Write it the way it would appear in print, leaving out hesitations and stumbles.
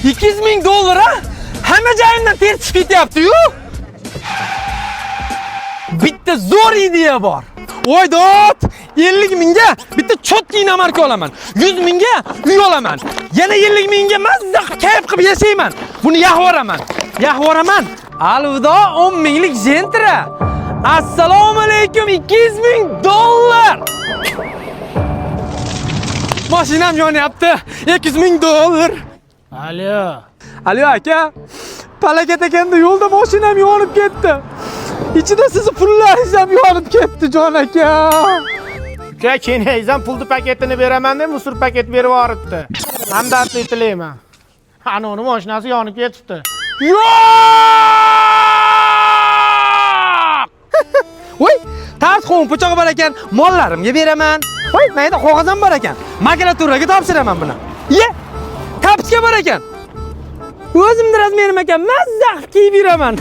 200 ming dollar ha? Hamma joyimdan ter chiqib ketyapti-yu. Bitta zo'r ideya bor. Voydot, 50 mingga bitta chotki marka olaman. 100 mingga uy olaman. Yana 50 mingga mazza kayf qilib yashayman. Buni yahvoraman. Alvido 10 minglik Gentra. Assalomu alaykum 200 ming dollar. Mashinam yonyapti. 200 ming dollar. Alo aka. Palakat ekanda yo'lda mashinam yonib ketdi. İçinde sizi pullaringiz ham yonib ketdi jon aka. Uka, kenaysan pulni paketini beraman deb musur paket berib yuboribdi. Hamdardlik tilayman. Ana uni mashinasi yonib ketibdi. Yo'q! Voy, tars qo'm po'chog'i bor ekan, mollarimga beraman. Voy, mayda qog'oz ham bor ekan. Makulaturaga topshiraman buni. Ye, kapsga bor ekan. O'zimning razmerim ekan, mazza kiyib yuraman.